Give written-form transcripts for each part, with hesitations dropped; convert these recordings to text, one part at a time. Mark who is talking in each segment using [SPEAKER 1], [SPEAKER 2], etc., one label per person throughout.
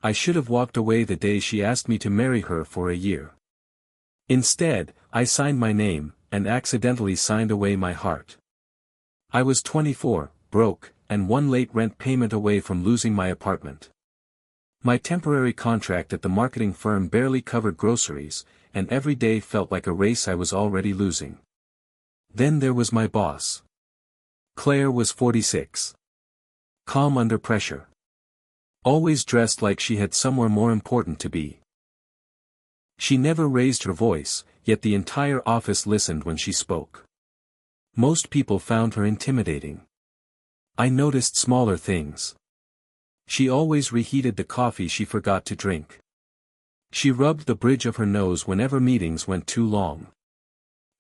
[SPEAKER 1] I should have walked away the day she asked me to marry her for a year. Instead, I signed my name, and accidentally signed away my heart. I was 24, broke, and one late rent payment away from losing my apartment. My temporary contract at the marketing firm barely covered groceries, and every day felt like a race I was already losing. Then there was my boss. Claire was 46. Calm under pressure. Always dressed like she had somewhere more important to be. She never raised her voice, yet the entire office listened when she spoke. Most people found her intimidating. I noticed smaller things. She always reheated the coffee she forgot to drink. She rubbed the bridge of her nose whenever meetings went too long.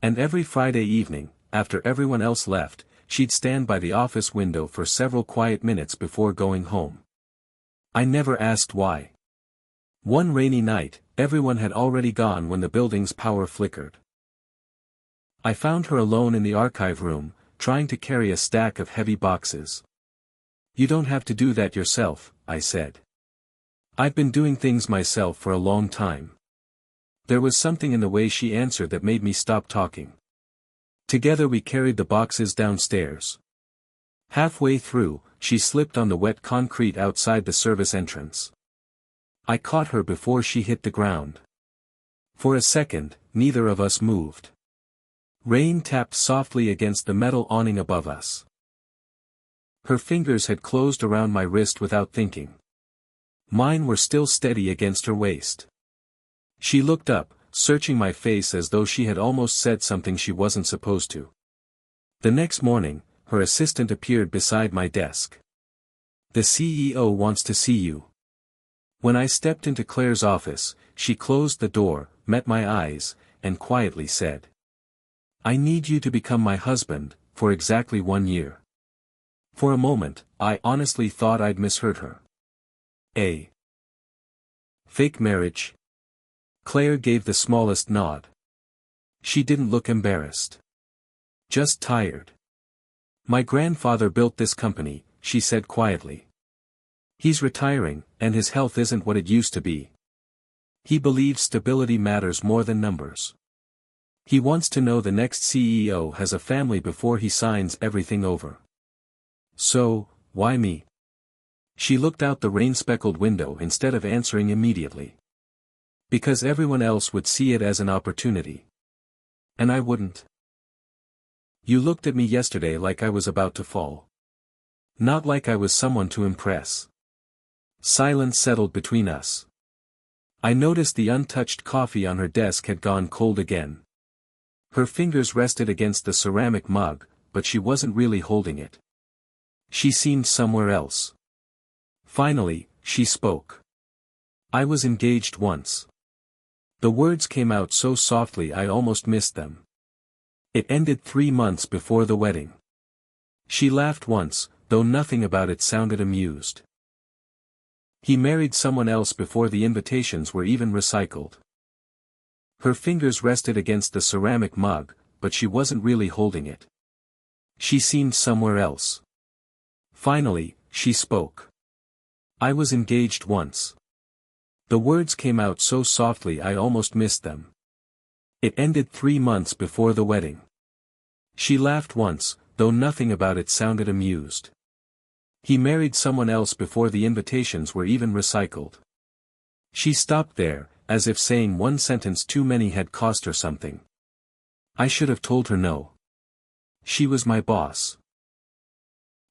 [SPEAKER 1] And every Friday evening, after everyone else left, she'd stand by the office window for several quiet minutes before going home. I never asked why. One rainy night, everyone had already gone when the building's power flickered. I found her alone in the archive room, trying to carry a stack of heavy boxes. "You don't have to do that yourself," I said. "I've been doing things myself for a long time." There was something in the way she answered that made me stop talking. Together we carried the boxes downstairs. Halfway through, she slipped on the wet concrete outside the service entrance. I caught her before she hit the ground. For a second, neither of us moved. Rain tapped softly against the metal awning above us. Her fingers had closed around my wrist without thinking. Mine were still steady against her waist. She looked up, searching my face as though she had almost said something she wasn't supposed to. The next morning, her assistant appeared beside my desk. "The CEO wants to see you." When I stepped into Claire's office, she closed the door, met my eyes, and quietly said, "I need you to become my husband, for exactly 1 year." For a moment, I honestly thought I'd misheard her. A fake marriage? Claire gave the smallest nod. She didn't look embarrassed. Just tired. "My grandfather built this company," she said quietly. "He's retiring, and his health isn't what it used to be. He believes stability matters more than numbers. He wants to know the next CEO has a family before he signs everything over. So, why me?" She looked out the rain-speckled window instead of answering immediately. "Because everyone else would see it as an opportunity. And I wouldn't. You looked at me yesterday like I was about to fall. Not like I was someone to impress." Silence settled between us. I noticed the untouched coffee on her desk had gone cold again. Her fingers rested against the ceramic mug, but she wasn't really holding it. She seemed somewhere else. Finally, she spoke. "I was engaged once." The words came out so softly I almost missed them. "It ended 3 months before the wedding." She laughed once, though nothing about it sounded amused. "He married someone else before the invitations were even recycled." Her fingers rested against the ceramic mug, but she wasn't really holding it. She seemed somewhere else. Finally, she spoke. "I was engaged once." The words came out so softly I almost missed them. "It ended 3 months before the wedding." She laughed once, though nothing about it sounded amused. "He married someone else before the invitations were even recycled." She stopped there, as if saying one sentence too many had cost her something. I should have told her no. She was my boss.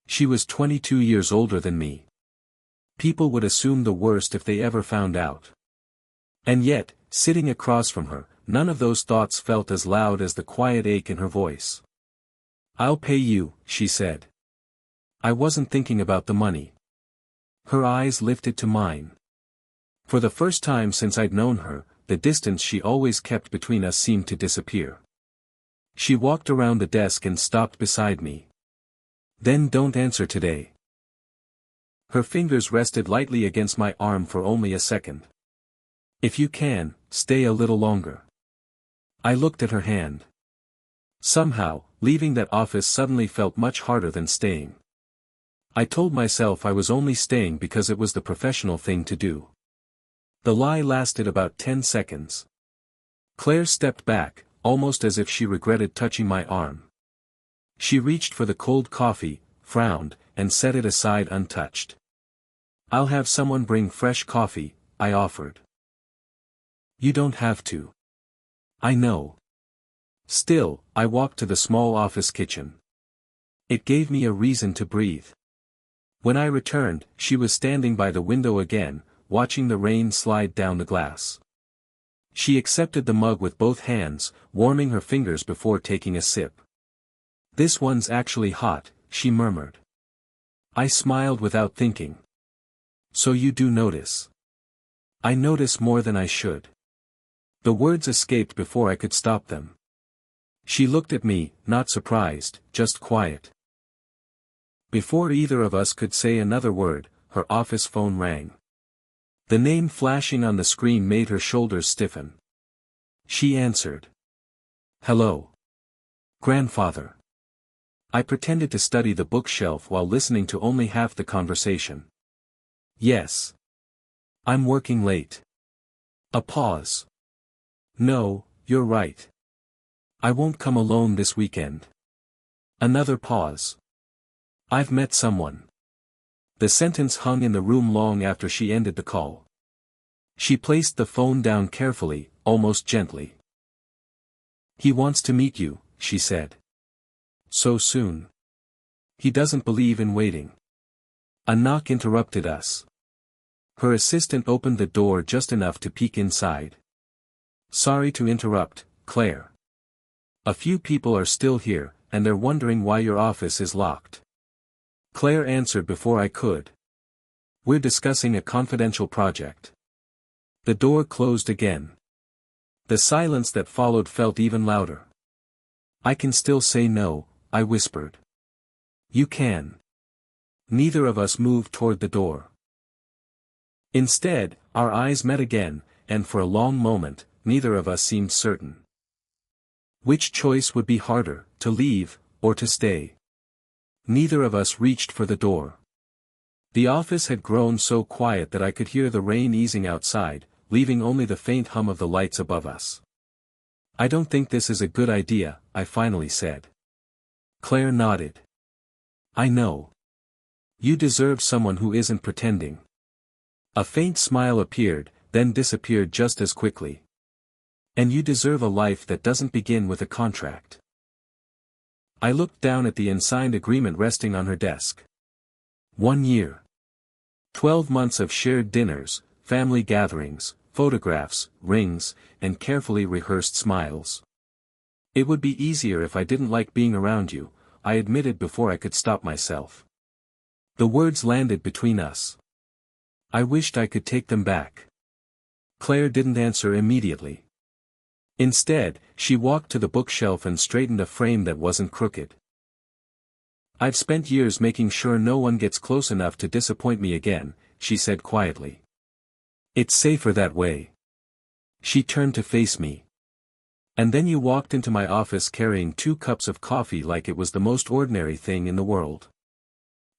[SPEAKER 1] She was 22 years older than me. People would assume the worst if they ever found out. And yet, sitting across from her, none of those thoughts felt as loud as the quiet ache in her voice. "I'll pay you," she said. I wasn't thinking about the money. Her eyes lifted to mine. For the first time since I'd known her, the distance she always kept between us seemed to disappear. She walked around the desk and stopped beside me. "Then don't answer today." Her fingers rested lightly against my arm for only a second. "If you can, stay a little longer." I looked at her hand. Somehow, leaving that office suddenly felt much harder than staying. I told myself I was only staying because it was the professional thing to do. The lie lasted about 10 seconds. Claire stepped back, almost as if she regretted touching my arm. She reached for the cold coffee, frowned, and set it aside untouched. "I'll have someone bring fresh coffee," I offered. "You don't have to." "I know." Still, I walked to the small office kitchen. It gave me a reason to breathe. When I returned, she was standing by the window again, watching the rain slide down the glass. She accepted the mug with both hands, warming her fingers before taking a sip. "This one's actually hot," she murmured. I smiled without thinking. "So you do notice." "I notice more than I should." The words escaped before I could stop them. She looked at me, not surprised, just quiet. Before either of us could say another word, her office phone rang. The name flashing on the screen made her shoulders stiffen. She answered. "Hello. Grandfather." I pretended to study the bookshelf while listening to only half the conversation. "Yes. I'm working late." A pause. "No, you're right. I won't come alone this weekend." Another pause. "I've met someone." The sentence hung in the room long after she ended the call. She placed the phone down carefully, almost gently. "He wants to meet you," she said. "So soon?" "He doesn't believe in waiting." A knock interrupted us. Her assistant opened the door just enough to peek inside. "Sorry to interrupt, Claire. A few people are still here, and they're wondering why your office is locked." Claire answered before I could. "We're discussing a confidential project." The door closed again. The silence that followed felt even louder. "I can still say no," I whispered. "You can." Neither of us moved toward the door. Instead, our eyes met again, and for a long moment, neither of us seemed certain. Which choice would be harder, to leave, or to stay? Neither of us reached for the door. The office had grown so quiet that I could hear the rain easing outside, leaving only the faint hum of the lights above us. "I don't think this is a good idea," I finally said. Claire nodded. "I know. You deserve someone who isn't pretending." A faint smile appeared, then disappeared just as quickly. "And you deserve a life that doesn't begin with a contract." I looked down at the unsigned agreement resting on her desk. 1 year. 12 months of shared dinners, family gatherings, photographs, rings, and carefully rehearsed smiles. "It would be easier if I didn't like being around you," I admitted before I could stop myself. The words landed between us. I wished I could take them back. Claire didn't answer immediately. Instead, she walked to the bookshelf and straightened a frame that wasn't crooked. "I've spent years making sure no one gets close enough to disappoint me again," she said quietly. "It's safer that way." She turned to face me. "And then you walked into my office carrying 2 cups of coffee like it was the most ordinary thing in the world."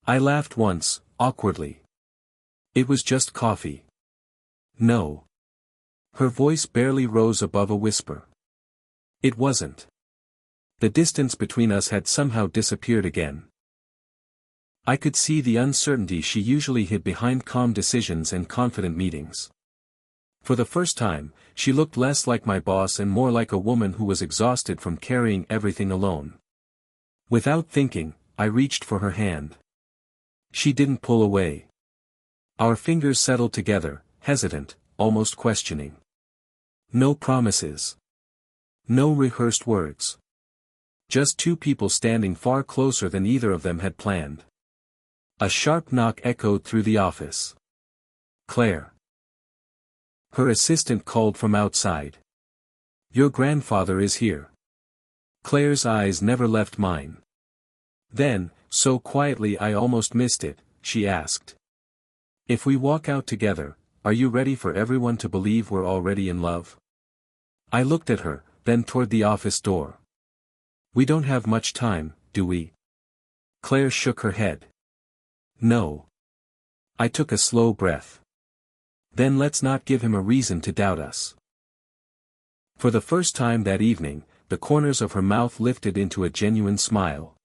[SPEAKER 1] I laughed once, awkwardly. "It was just coffee." "No." Her voice barely rose above a whisper. "It wasn't." The distance between us had somehow disappeared again. I could see the uncertainty she usually hid behind calm decisions and confident meetings. For the first time, she looked less like my boss and more like a woman who was exhausted from carrying everything alone. Without thinking, I reached for her hand. She didn't pull away. Our fingers settled together, hesitant, almost questioning. No promises. No rehearsed words. Just 2 people standing far closer than either of them had planned. A sharp knock echoed through the office. "Claire." Her assistant called from outside. "Your grandfather is here." Claire's eyes never left mine. Then, so quietly I almost missed it, she asked. "If we walk out together, are you ready for everyone to believe we're already in love?" I looked at her, then toward the office door. "We don't have much time, do we?" Claire shook her head. "No." I took a slow breath. Then let's not give him a reason to doubt us. For the first time that evening, the corners of her mouth lifted into a genuine smile.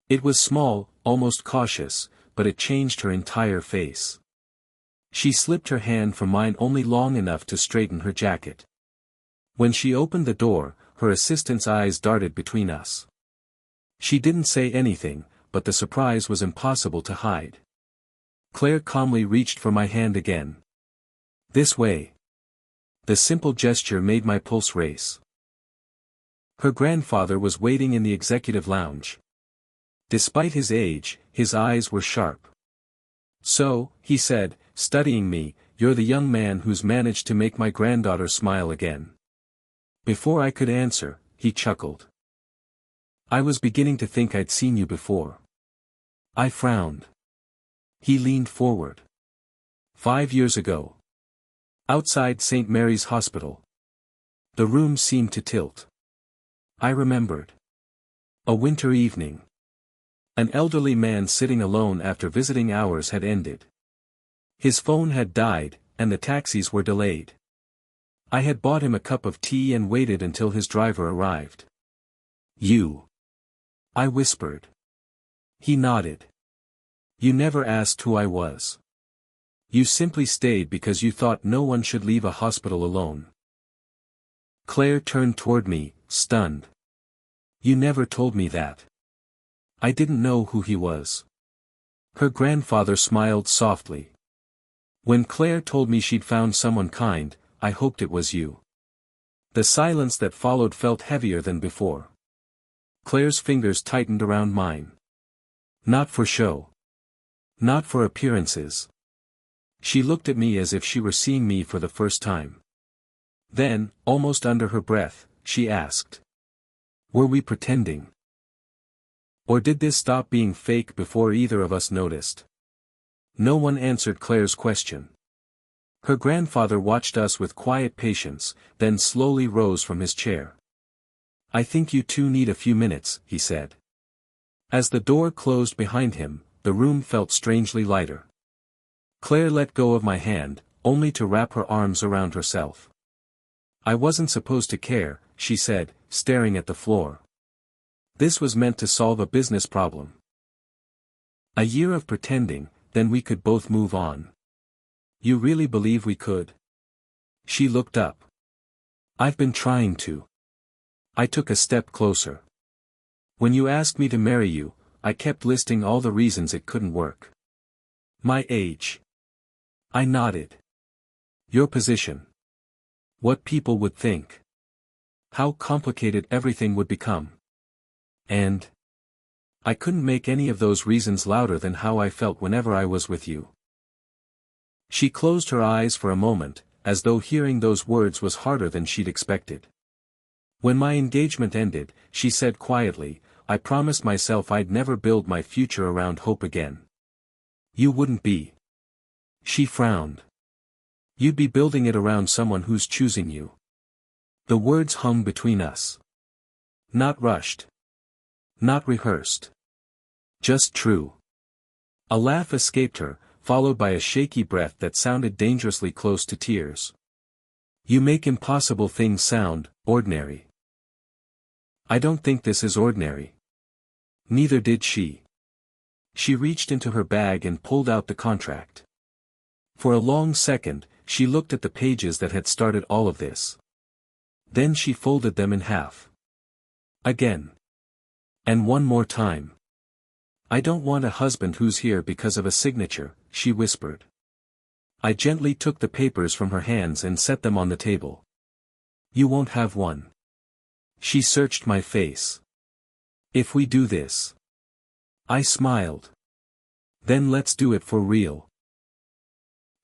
[SPEAKER 1] It was small, almost cautious, but it changed her entire face. She slipped her hand from mine only long enough to straighten her jacket. When she opened the door, her assistant's eyes darted between us. She didn't say anything, but the surprise was impossible to hide. Claire calmly reached for my hand again. This way. The simple gesture made my pulse race. Her grandfather was waiting in the executive lounge. Despite his age, his eyes were sharp. "So," he said, studying me, "you're the young man who's managed to make my granddaughter smile again." Before I could answer, he chuckled. "I was beginning to think I'd seen you before." I frowned. He leaned forward. 5 years ago. Outside St. Mary's Hospital. The room seemed to tilt. I remembered. A winter evening. An elderly man sitting alone after visiting hours had ended. His phone had died, and the taxis were delayed. I had bought him a cup of tea and waited until his driver arrived. "You?" I whispered. He nodded. "You never asked who I was. You simply stayed because you thought no one should leave a hospital alone." Claire turned toward me, stunned. "You never told me that." I didn't know who he was. Her grandfather smiled softly. "When Claire told me she'd found someone kind, I hoped it was you." The silence that followed felt heavier than before. Claire's fingers tightened around mine. "Not for show. Not for appearances." She looked at me as if she were seeing me for the first time. Then, almost under her breath, she asked, "Were we pretending? Or did this stop being fake before either of us noticed?" No one answered Claire's question. Her grandfather watched us with quiet patience, then slowly rose from his chair. "I think you two need a few minutes," he said. As the door closed behind him, the room felt strangely lighter. Claire let go of my hand, only to wrap her arms around herself. "I wasn't supposed to care," she said, staring at the floor. "This was meant to solve a business problem. A year of pretending, then we could both move on." "You really believe we could?" She looked up. "I've been trying to." I took a step closer. "When you asked me to marry you, I kept listing all the reasons it couldn't work. My age." I nodded. "Your position. What people would think. How complicated everything would become. And I couldn't make any of those reasons louder than how I felt whenever I was with you." She closed her eyes for a moment, as though hearing those words was harder than she'd expected. When my engagement ended, she said quietly, "I promised myself I'd never build my future around hope again." "You wouldn't be." She frowned. "You'd be building it around someone who's choosing you." The words hung between us. Not rushed. Not rehearsed. Just true. A laugh escaped her, followed by a shaky breath that sounded dangerously close to tears. "You make impossible things sound ordinary." I don't think this is ordinary. Neither did she. She reached into her bag and pulled out the contract. For a long second, she looked at the pages that had started all of this. Then she folded them in half. Again. And one more time. "I don't want a husband who's here because of a signature," she whispered. I gently took the papers from her hands and set them on the table. "You won't have one." She searched my face. "If we do this." I smiled. "Then let's do it for real."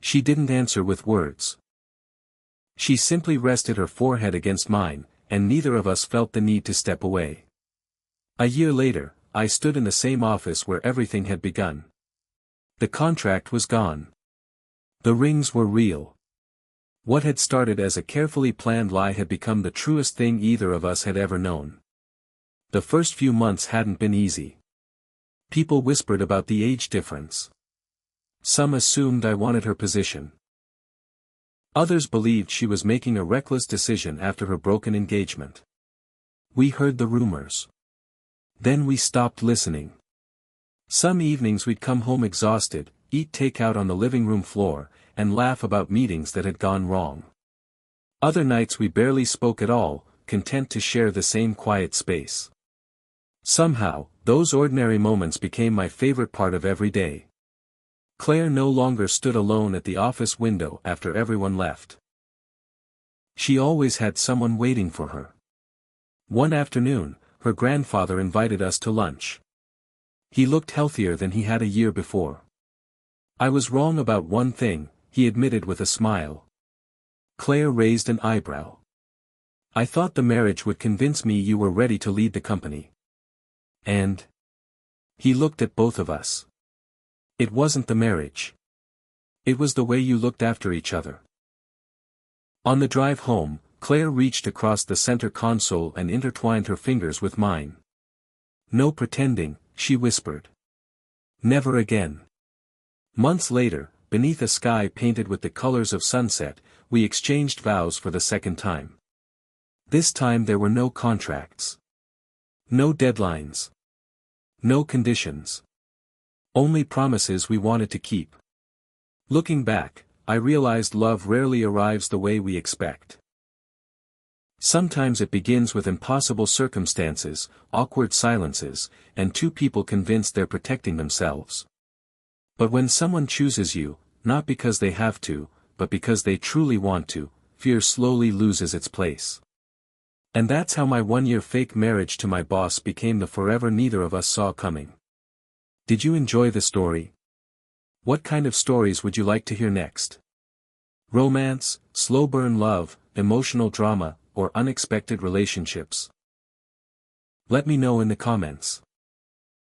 [SPEAKER 1] She didn't answer with words. She simply rested her forehead against mine, and neither of us felt the need to step away. A year later, I stood in the same office where everything had begun. The contract was gone. The rings were real. What had started as a carefully planned lie had become the truest thing either of us had ever known. The first few months hadn't been easy. People whispered about the age difference. Some assumed I wanted her position. Others believed she was making a reckless decision after her broken engagement. We heard the rumors. Then we stopped listening. Some evenings we'd come home exhausted, eat takeout on the living room floor, and laugh about meetings that had gone wrong. Other nights we barely spoke at all, content to share the same quiet space. Somehow, those ordinary moments became my favorite part of every day. Claire no longer stood alone at the office window after everyone left. She always had someone waiting for her. One afternoon, her grandfather invited us to lunch. He looked healthier than he had a year before. I was wrong about one thing, he admitted with a smile. Claire raised an eyebrow. I thought the marriage would convince me you were ready to lead the company. And? He looked at both of us. It wasn't the marriage. It was the way you looked after each other. On the drive home, Claire reached across the center console and intertwined her fingers with mine. No pretending, she whispered. Never again. Months later, beneath a sky painted with the colors of sunset, we exchanged vows for the second time. This time there were no contracts. No deadlines. No conditions. Only promises we wanted to keep. Looking back, I realized love rarely arrives the way we expect. Sometimes it begins with impossible circumstances, awkward silences, and two people convinced they're protecting themselves. But when someone chooses you, not because they have to, but because they truly want to, fear slowly loses its place. And that's how my one-year fake marriage to my boss became the forever neither of us saw coming. Did you enjoy the story? What kind of stories would you like to hear next? Romance, slow burn love, emotional drama, or unexpected relationships? Let me know in the comments.